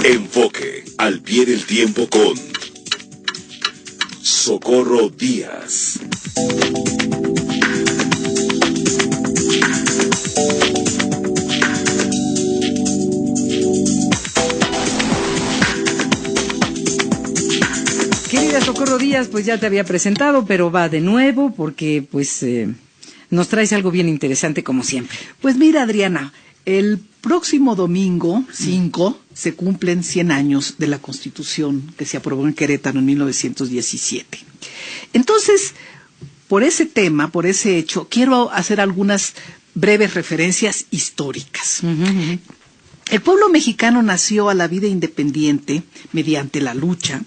Enfoque al pie del tiempo con Socorro Díaz. Querida Socorro Díaz, pues ya te había presentado, pero va de nuevo porque nos traes algo bien interesante como siempre. Pues mira, Adriana, el próximo domingo 5 se cumplen 100 años de la Constitución que se aprobó en Querétaro en 1917. Entonces, por ese tema, por ese hecho, quiero hacer algunas breves referencias históricas. Uh-huh. El pueblo mexicano nació a la vida independiente mediante la lucha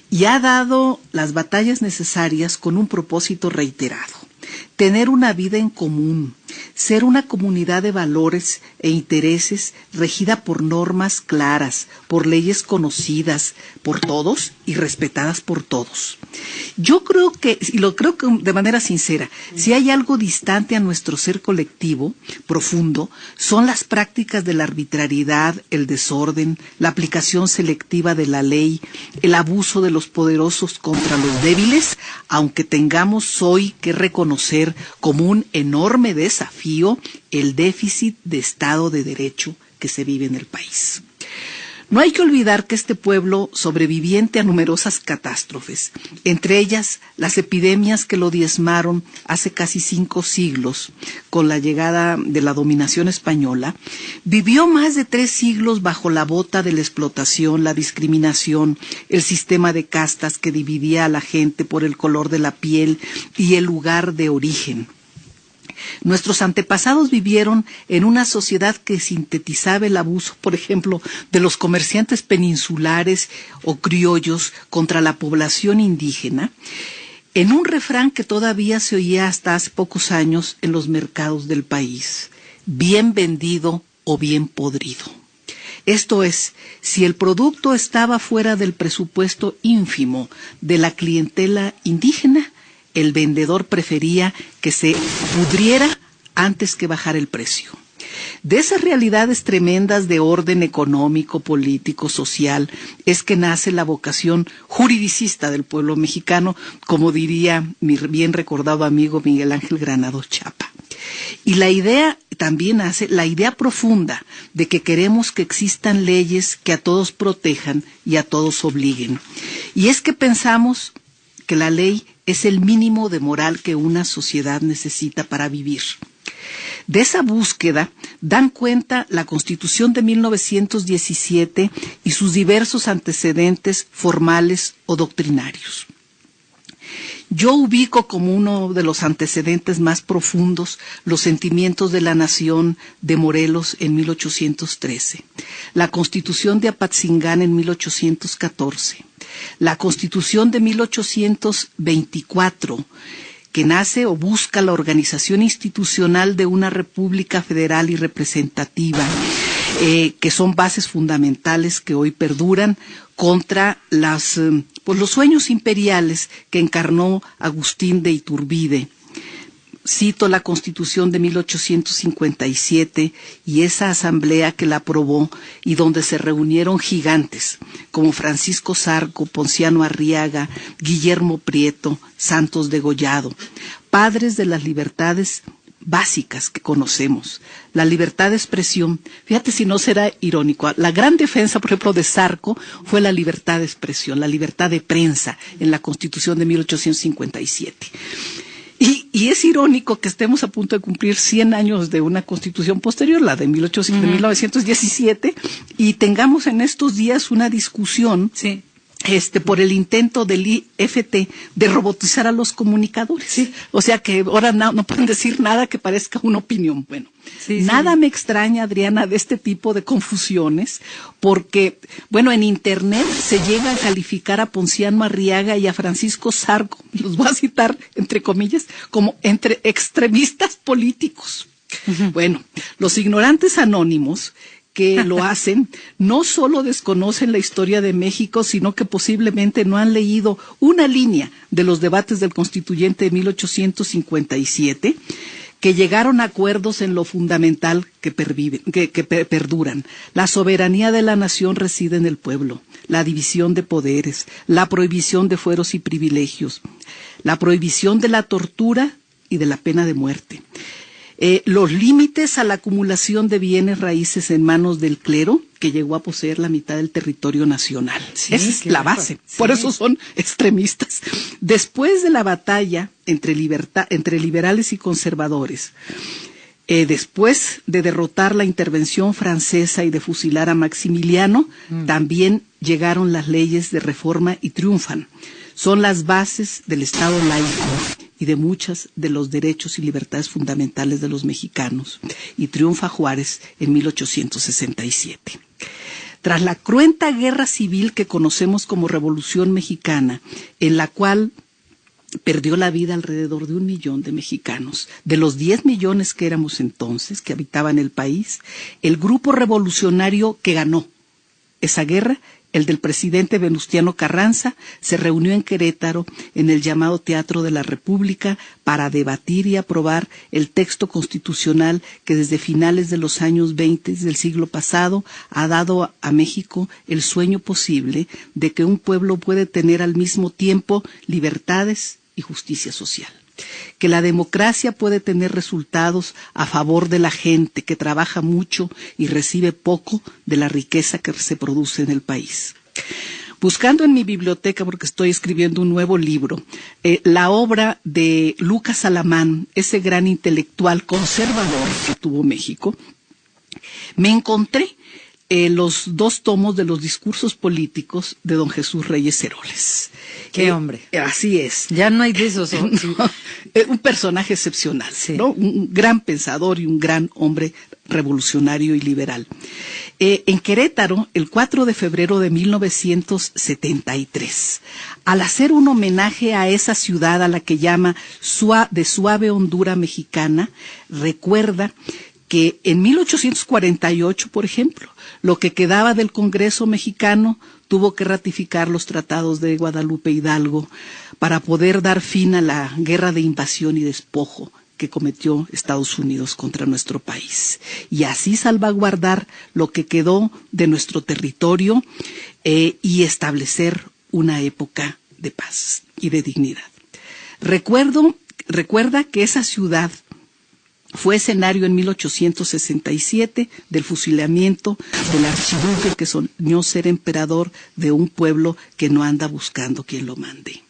y ha dado las batallas necesarias con un propósito reiterado: tener una vida en común, ser una comunidad de valores e intereses regida por normas claras, por leyes conocidas por todos y respetadas por todos. Yo creo que, y lo creo que de manera sincera, si hay algo distante a nuestro ser colectivo, profundo, son las prácticas de la arbitrariedad, el desorden, la aplicación selectiva de la ley, el abuso de los poderosos contra los débiles, aunque tengamos hoy que reconocer como un enorme desafío el déficit de Estado de Derecho que se vive en el país. No hay que olvidar que este pueblo, sobreviviente a numerosas catástrofes, entre ellas las epidemias que lo diezmaron hace casi 5 siglos con la llegada de la dominación española, vivió más de 3 siglos bajo la bota de la explotación, la discriminación, el sistema de castas que dividía a la gente por el color de la piel y el lugar de origen. Nuestros antepasados vivieron en una sociedad que sintetizaba el abuso, por ejemplo, de los comerciantes peninsulares o criollos contra la población indígena, en un refrán que todavía se oía hasta hace pocos años en los mercados del país: bien vendido o bien podrido. Esto es, si el producto estaba fuera del presupuesto ínfimo de la clientela indígena, el vendedor prefería que se pudriera antes que bajar el precio. De esas realidades tremendas de orden económico, político, social, es que nace la vocación juridicista del pueblo mexicano, como diría mi bien recordado amigo Miguel Ángel Granados Chapa. Y la idea también hace la idea profunda de que queremos que existan leyes que a todos protejan y a todos obliguen. Y es que pensamos que la ley es el mínimo de moral que una sociedad necesita para vivir. De esa búsqueda dan cuenta la Constitución de 1917 y sus diversos antecedentes formales o doctrinarios. Yo ubico como uno de los antecedentes más profundos los sentimientos de la nación de Morelos en 1813, la Constitución de Apatzingán en 1814, la Constitución de 1824, que nace o busca la organización institucional de una república federal y representativa, que son bases fundamentales que hoy perduran contra los sueños imperiales que encarnó Agustín de Iturbide. Cito la Constitución de 1857 y esa asamblea que la aprobó y donde se reunieron gigantes como Francisco Zarco, Ponciano Arriaga, Guillermo Prieto, Santos Degollado, padres de las libertades básicas que conocemos, la libertad de expresión. Fíjate si no será irónico, la gran defensa, por ejemplo, de Zarco fue la libertad de expresión, la libertad de prensa en la Constitución de 1857. Y es irónico que estemos a punto de cumplir 100 años de una constitución posterior, la de 1917, y tengamos en estos días una discusión por el intento del IFT de robotizar a los comunicadores. Sí. O sea que ahora no pueden decir nada que parezca una opinión. Bueno, nada me extraña, Adriana, de este tipo de confusiones, porque, bueno, en Internet se llega a calificar a Ponciano Arriaga y a Francisco Zarco, los voy a citar entre comillas, como entre extremistas políticos. Uh-huh. Bueno, los ignorantes anónimos que lo hacen no solo desconocen la historia de México, sino que posiblemente no han leído una línea de los debates del Constituyente de 1857, que llegaron a acuerdos en lo fundamental que perduran. La soberanía de la nación reside en el pueblo, la división de poderes, la prohibición de fueros y privilegios, la prohibición de la tortura y de la pena de muerte. Los límites a la acumulación de bienes raíces en manos del clero, que llegó a poseer la mitad del territorio nacional. Sí, esa es la base, sí. Por eso son extremistas. Después de la batalla entre liberales y conservadores, después de derrotar la intervención francesa y de fusilar a Maximiliano, también llegaron las leyes de reforma y triunfan. Son las bases del Estado laico y de muchos de los derechos y libertades fundamentales de los mexicanos. Y triunfa Juárez en 1867. Tras la cruenta guerra civil que conocemos como Revolución Mexicana, en la cual perdió la vida alrededor de 1 millón de mexicanos, de los 10 millones que éramos entonces, que habitaban el país, el grupo revolucionario que ganó esa guerra, el del presidente Venustiano Carranza, se reunió en Querétaro, en el llamado Teatro de la República, para debatir y aprobar el texto constitucional que desde finales de los años 20 del siglo pasado ha dado a México el sueño posible de que un pueblo puede tener al mismo tiempo libertades y justicia social. Que la democracia puede tener resultados a favor de la gente que trabaja mucho y recibe poco de la riqueza que se produce en el país. Buscando en mi biblioteca, porque estoy escribiendo un nuevo libro, la obra de Lucas Alamán, ese gran intelectual conservador que tuvo México, me encontré los 2 tomos de los discursos políticos de don Jesús Reyes Heroles. ¡Qué hombre! Así es. Ya no hay de esos. No, un personaje excepcional, sí. ¿no? Un gran pensador y un gran hombre revolucionario y liberal. En Querétaro, el 4 de febrero de 1973, al hacer un homenaje a esa ciudad a la que llama de suave hondura mexicana, recuerda que en 1848, por ejemplo, lo que quedaba del Congreso mexicano tuvo que ratificar los tratados de Guadalupe Hidalgo para poder dar fin a la guerra de invasión y despojo que cometió Estados Unidos contra nuestro país. Y así salvaguardar lo que quedó de nuestro territorio y establecer una época de paz y de dignidad. Recuerda que esa ciudad fue escenario en 1867 del fusilamiento del archiduque que soñó ser emperador de un pueblo que no anda buscando quien lo mande,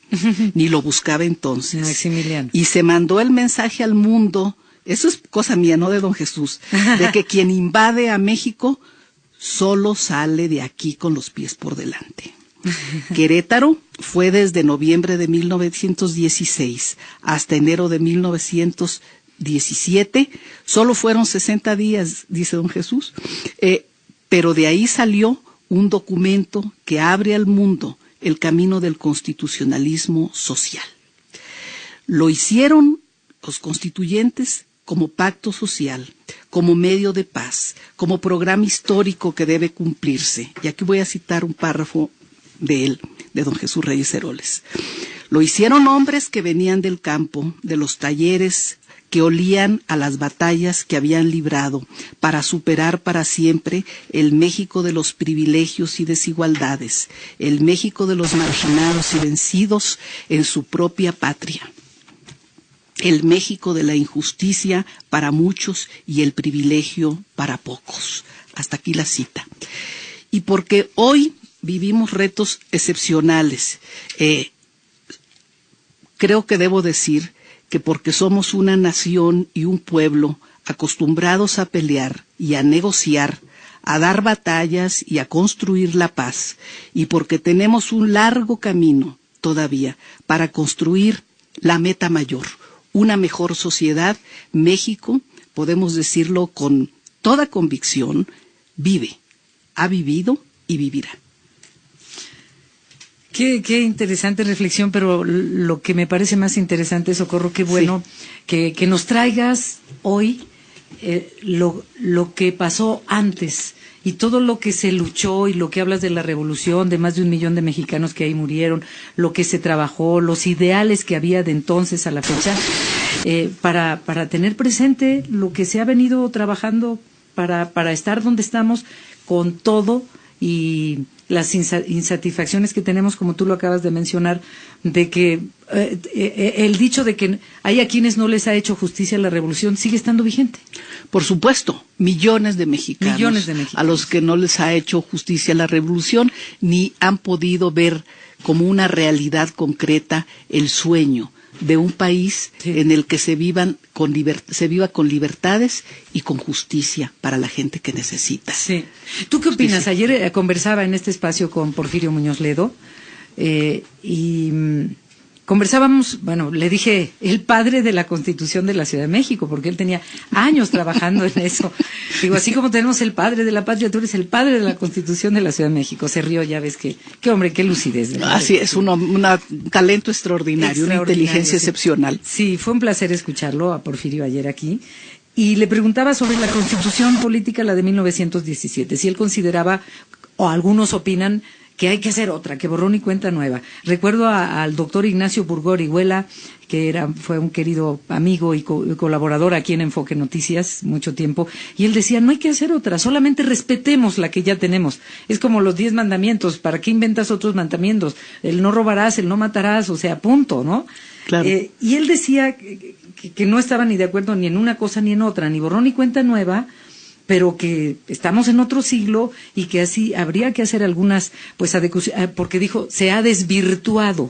ni lo buscaba entonces. Maximiliano. Y se mandó el mensaje al mundo, eso es cosa mía, no de don Jesús, de que quien invade a México solo sale de aquí con los pies por delante. Querétaro fue desde noviembre de 1916 hasta enero de 1917, solo fueron 60 días, dice don Jesús, pero de ahí salió un documento que abre al mundo el camino del constitucionalismo social. Lo hicieron los constituyentes como pacto social, como medio de paz, como programa histórico que debe cumplirse. Y aquí voy a citar un párrafo de él, de don Jesús Reyes Heroles. Lo hicieron hombres que venían del campo, de los talleres, que olían a las batallas que habían librado para superar para siempre el México de los privilegios y desigualdades, el México de los marginados y vencidos en su propia patria, el México de la injusticia para muchos y el privilegio para pocos. Hasta aquí la cita. Y porque hoy vivimos retos excepcionales, creo que debo decir que porque somos una nación y un pueblo acostumbrados a pelear y a negociar, a dar batallas y a construir la paz, y porque tenemos un largo camino todavía para construir la meta mayor, una mejor sociedad, México, podemos decirlo con toda convicción, vive, ha vivido y vivirá. Qué interesante reflexión, pero lo que me parece más interesante, Socorro, qué bueno que nos traigas hoy lo que pasó antes y todo lo que se luchó y lo que hablas de la revolución, de más de 1 millón de mexicanos que ahí murieron, lo que se trabajó, los ideales que había de entonces a la fecha. para tener presente lo que se ha venido trabajando para estar donde estamos con todo y las insatisfacciones que tenemos, como tú lo acabas de mencionar, de que el dicho de que hay a quienes no les ha hecho justicia la revolución sigue estando vigente. Por supuesto, millones de mexicanos a los que no les ha hecho justicia la revolución, ni han podido ver como una realidad concreta el sueño de un país en el que se viva con libertades y con justicia para la gente que necesita. Sí. ¿Tú qué opinas? Ayer conversaba en este espacio con Porfirio Muñoz Ledo y conversábamos, bueno, le dije el padre de la Constitución de la Ciudad de México, porque él tenía años trabajando en eso. Digo, así como tenemos el padre de la patria, tú eres el padre de la Constitución de la Ciudad de México. Se rió, ya ves qué hombre, qué lucidez. Así es, un talento extraordinario, una inteligencia excepcional. Sí, fue un placer escucharlo a Porfirio ayer aquí. Y le preguntaba sobre la Constitución política, la de 1917, si él consideraba, o algunos opinan, que hay que hacer otra, que borrón y cuenta nueva. Recuerdo al doctor Ignacio Burgó Orihuela, que fue un querido amigo y colaborador aquí en Enfoque Noticias mucho tiempo, y él decía, no hay que hacer otra, solamente respetemos la que ya tenemos. Es como los 10 mandamientos, ¿para qué inventas otros mandamientos? El no robarás, el no matarás, o sea, punto, ¿no? Claro. Y él decía que no estaba ni de acuerdo ni en una cosa ni en otra, ni borrón y cuenta nueva, pero que estamos en otro siglo y que así habría que hacer algunas, pues, adecuaciones, porque dijo, se ha desvirtuado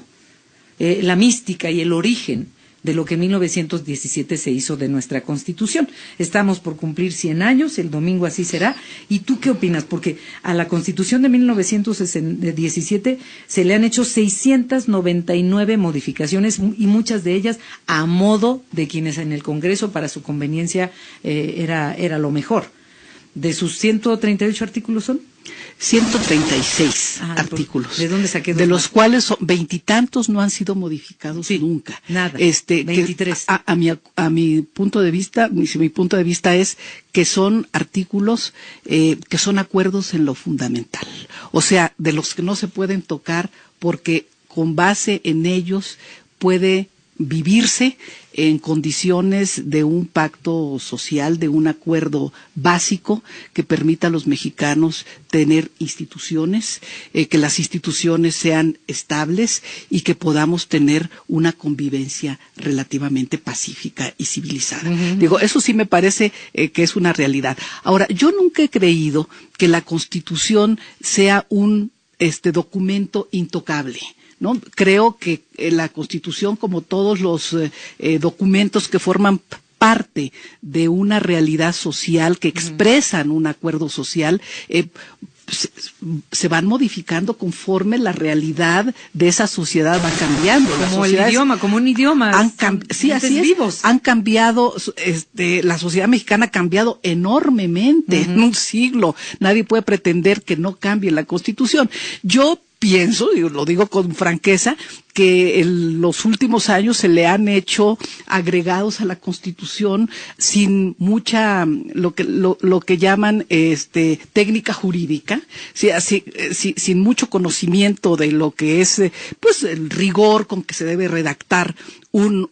la mística y el origen de lo que en 1917 se hizo de nuestra Constitución. Estamos por cumplir 100 años, el domingo así será. ¿Y tú qué opinas? Porque a la Constitución de 1917 se le han hecho 699 modificaciones y muchas de ellas a modo de quienes en el Congreso para su conveniencia era lo mejor. ¿De sus 138 artículos son? 136 artículos. ¿De dónde saqué? De los cuales 20 y tantos no han sido modificados nunca. Nada. 23. A mi punto de vista, mi punto de vista es que son artículos que son acuerdos en lo fundamental. O sea, de los que no se pueden tocar porque con base en ellos puede vivirse en condiciones de un pacto social, de un acuerdo básico que permita a los mexicanos tener instituciones, que las instituciones sean estables y que podamos tener una convivencia relativamente pacífica y civilizada. Uh-huh. Digo, eso sí me parece que es una realidad. Ahora, yo nunca he creído que la Constitución sea un documento intocable. ¿No? Creo que la Constitución, como todos los documentos que forman parte de una realidad social, que expresan un acuerdo social, se van modificando conforme la realidad de esa sociedad va cambiando. Como el idioma, como un idioma. Sí, así es. Vivos. Han cambiado, la sociedad mexicana ha cambiado enormemente en un siglo. Nadie puede pretender que no cambie la Constitución. Yo pienso, y lo digo con franqueza, que en los últimos años se le han hecho agregados a la Constitución sin mucha, lo que llaman técnica jurídica, sin mucho conocimiento de lo que es, pues, el rigor con que se debe redactar un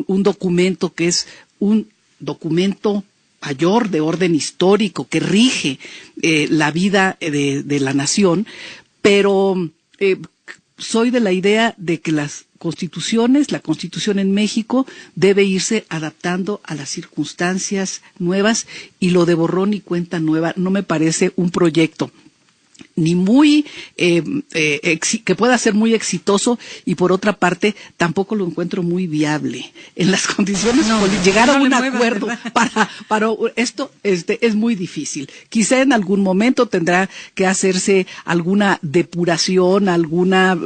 documento que es un documento mayor de orden histórico que rige la vida de la nación. Pero soy de la idea de que la Constitución en México debe irse adaptando a las circunstancias nuevas, y lo de borrón y cuenta nueva no me parece un proyecto ni muy que pueda ser muy exitoso, y por otra parte tampoco lo encuentro muy viable en las condiciones. Llegar a un acuerdo para esto es muy difícil. Quizá en algún momento tendrá que hacerse alguna depuración, alguna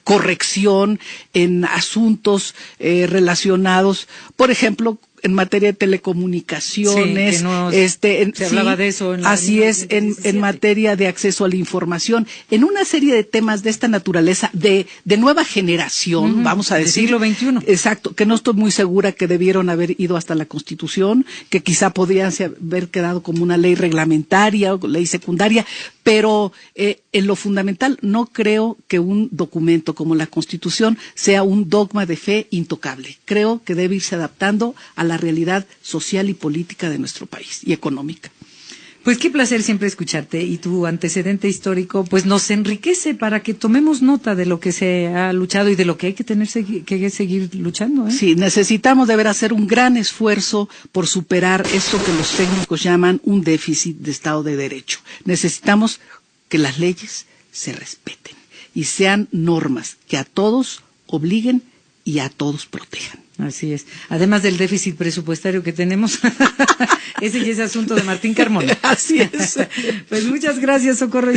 corrección en asuntos relacionados, por ejemplo, en materia de telecomunicaciones, se hablaba de eso. En materia de acceso a la información, en una serie de temas de esta naturaleza, de nueva generación, vamos a decir. Del siglo XXI. Exacto, que no estoy muy segura que debieron haber ido hasta la Constitución, que quizá podrían haber quedado como una ley reglamentaria o ley secundaria, Pero en lo fundamental no creo que un documento como la Constitución sea un dogma de fe intocable. Creo que debe irse adaptando a la realidad social y política de nuestro país y económica. Pues qué placer siempre escucharte, y tu antecedente histórico pues nos enriquece para que tomemos nota de lo que se ha luchado y de lo que hay que que seguir luchando, ¿eh? Sí, necesitamos deber hacer un gran esfuerzo por superar esto que los técnicos llaman un déficit de Estado de Derecho. Necesitamos que las leyes se respeten y sean normas que a todos obliguen y a todos protejan. Así es. Además del déficit presupuestario que tenemos, ese ya es asunto de Martín Carmona. Así es. Pues muchas gracias, Socorro.